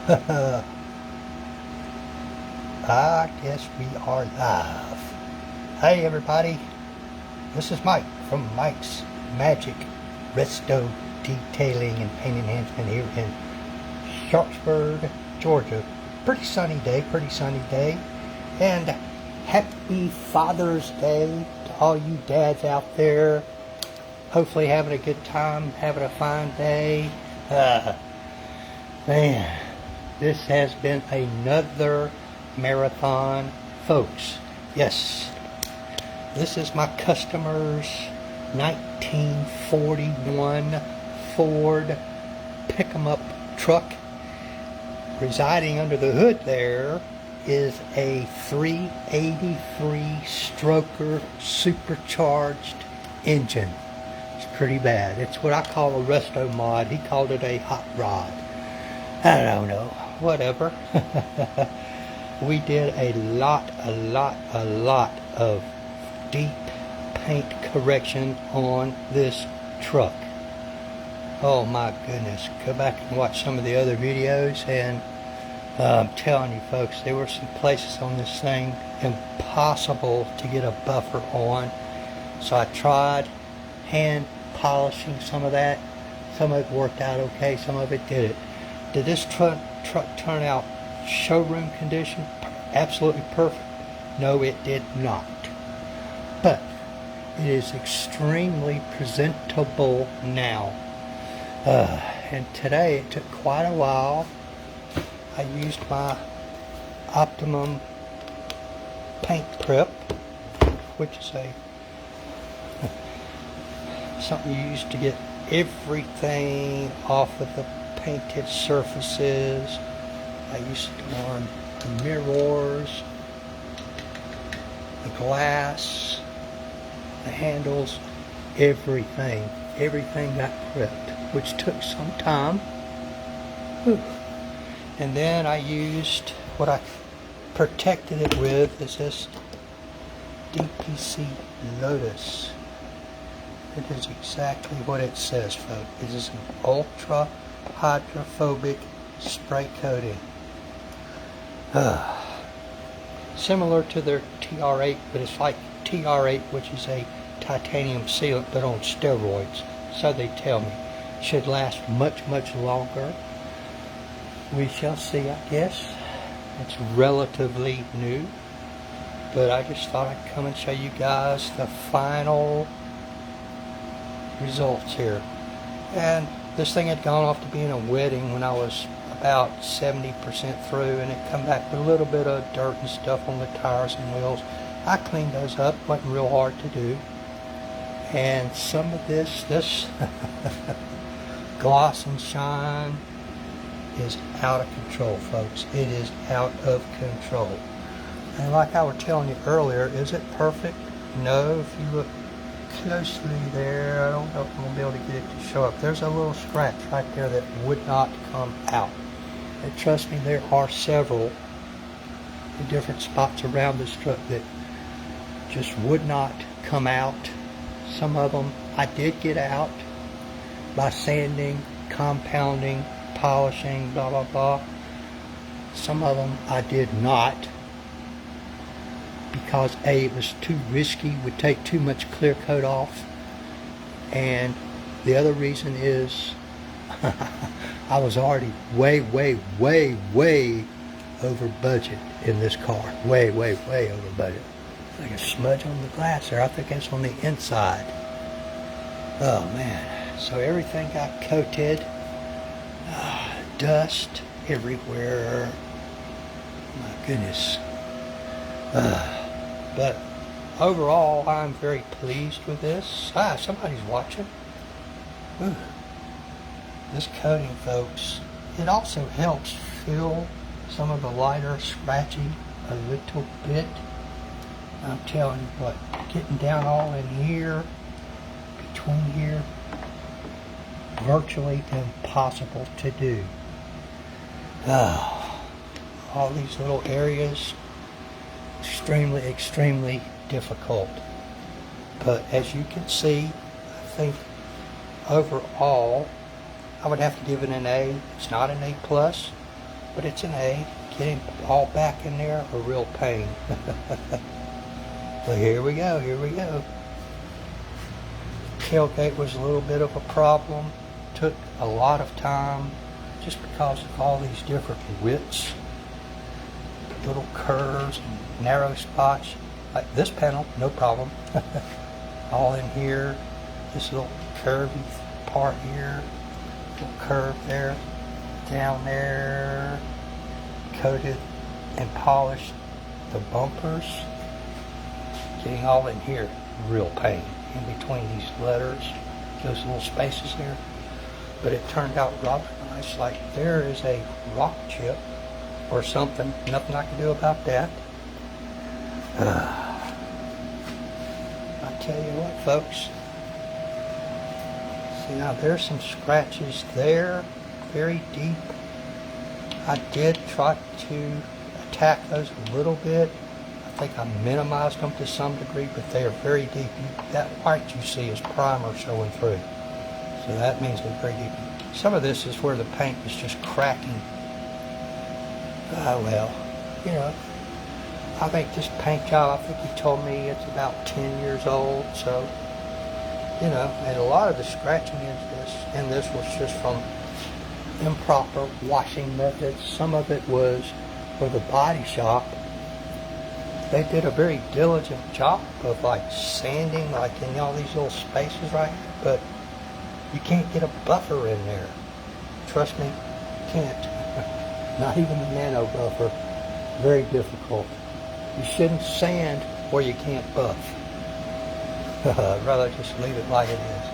I guess we are live. Hey everybody, this is Mike from Mike's Magic Resto Detailing and Paint Enhancement here in Sharpsburg, Georgia. Pretty sunny day. And happy Father's Day to all you dads out there. Hopefully having a good time, having a fine day. Man, this has been another marathon, folks. Yes, this is my customer's 1941 Ford pick-em-up truck. Residing under the hood there is a 383 stroker supercharged engine. It's pretty bad. It's what I call a resto mod. He called it a hot rod. I don't know. Whatever. We did a lot of deep paint correction on this truck. Oh my goodness. Go back and watch some of the other videos, and I'm telling you folks, there were some places on this thing impossible to get a buffer on. So I tried hand polishing some of that. Some of it worked out okay, some of it didn't. Did this truck turn out showroom condition? Absolutely perfect? No, it did not. But it is extremely presentable now. And today it took quite a while. I used my Optimum paint prep, which is something you use to get everything off of the painted surfaces. I used to on the mirrors, the glass, the handles, everything got prepped, which took some time. Whew. And then I used what I protected it with is this DPC Lotus. It is exactly what it says, folks. It is an ultra hydrophobic spray coating. Similar to their TR8, but it's like TR8, which is a titanium sealant but on steroids. So they tell me. Should last much longer. We shall see, I guess. It's relatively new, but I just thought I'd come and show you guys the final results here. And this thing had gone off to being a wedding when I was about 70% through, and it come back with a little bit of dirt and stuff on the tires and wheels. I cleaned those up. Wasn't real hard to do. And some of this gloss and shine is out of control, folks. It is out of control. And like I was telling you earlier, is it perfect? No. If you look closely there, I don't know if I'm going to be able to get it to show up. There's a little scratch right there that would not come out. And trust me, there are several in different spots around this truck that just would not come out. Some of them I did get out by sanding, compounding, polishing, blah blah blah. Some of them I did not, because A, it was too risky, would take too much clear coat off, and the other reason is I was already way over budget in this car. Way over budget. It's like a smudge on the glass there. I think that's on the inside. Oh man. So everything got coated. Dust everywhere. My goodness. But overall, I'm very pleased with this. Somebody's watching. Ooh. This coating, folks, it also helps fill some of the lighter scratching a little bit. I'm telling you what, getting down all in here, between here, virtually impossible to do. All these little areas, extremely difficult. But as you can see, I think overall I would have to give it an A. It's not an A+. but it's an A. Getting all back in there, a real pain. Well, here we go, here we go. Tailgate was a little bit of a problem. Took a lot of time just because of all these different widths, little curves and narrow spots. Like this panel, no problem. All in here, this little curvy part here, little curve there, down there, coated and polished the bumpers. Getting all in here, real pain in between these letters, those little spaces there. But it turned out rather nice. Like there is a rock chip or something, nothing I can do about that. I tell you what, folks. See, now there's some scratches there, very deep. I did try to attack those a little bit. I think I minimized them to some degree, but they are very deep. That white you see is primer showing through. So that means they're very deep. Some of this is where the paint is just cracking. Well, you know, I think this paint job, I think he told me it's about 10 years old. So, you know, and a lot of the scratching in this was just from improper washing methods. Some of it was for the body shop. They did a very diligent job of like sanding, like in all these little spaces right here, but you can't get a buffer in there. Trust me, you can't. Not even the nano buffer. Very difficult. You shouldn't sand where you can't buff. I'd rather just leave it like it is.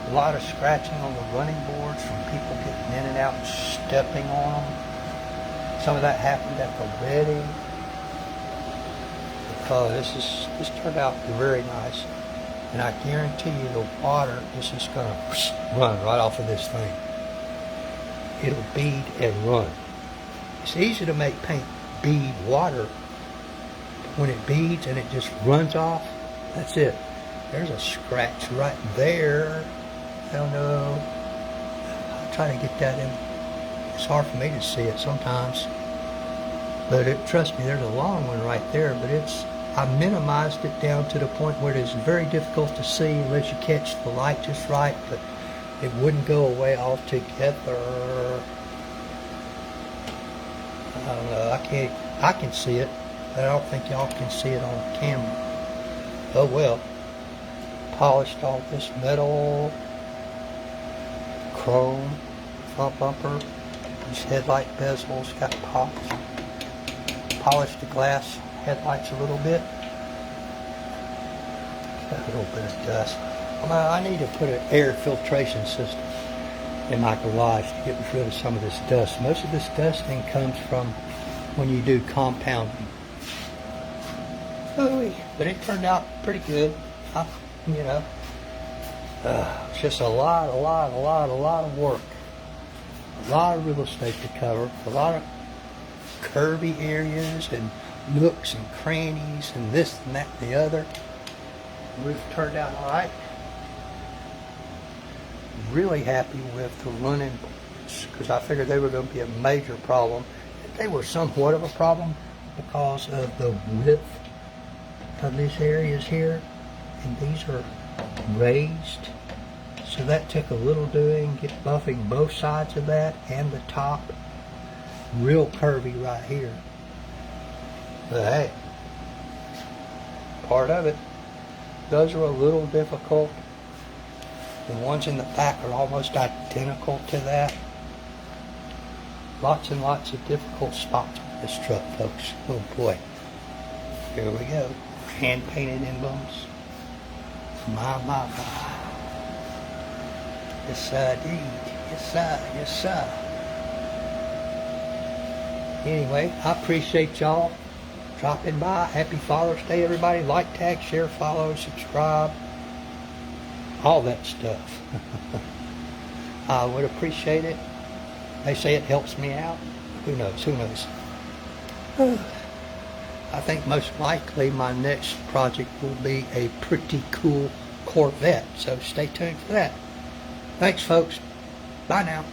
A lot of scratching on the running boards from people getting in and out and stepping on them. Some of that happened at the wedding. This turned out very nice, and I guarantee you the water is just going to run right off of this thing. It'll bead and run. It's easy to make paint bead water. When it beads and it just runs off, that's it. There's a scratch right there. I don't know. I'll try to get that in. It's hard for me to see it sometimes. But trust me, there's a long one right there, but I minimized it down to the point where it is very difficult to see unless you catch the light just right, but it wouldn't go away altogether. I don't know, I can see it, but I don't think y'all can see it on camera. Oh well. Polished all this metal, chrome, front bumper, these headlight bezels got polished. Polished the glass headlights a little bit. Got a little bit of dust. I need to put an air filtration system in my garage to get rid of some of this dust. Most of this dusting comes from when you do compounding. But it turned out pretty good. You know, it's just a lot of work. A lot of real estate to cover. A lot of curvy areas and nooks and crannies and this and that and the other. The roof turned out all right. Really happy with the running boards because I figured they were going to be a major problem. They were somewhat of a problem because of the width of these areas here, and these are raised. So that took a little doing, get buffing both sides of that and the top. Real curvy right here. But hey, part of it. Those are a little difficult. The ones in the back are almost identical to that. Lots and lots of difficult spots with this truck, folks. Oh boy. Here we go. Hand painted emblems. My. Yes, sir, indeed. Yes, sir. Yes, sir. Anyway, I appreciate y'all dropping by. Happy Father's Day, everybody. Like, tag, share, follow, subscribe. All that stuff. I would appreciate it. They say it helps me out. Who knows? Who knows? I think most likely my next project will be a pretty cool Corvette. So stay tuned for that. Thanks, folks. Bye now.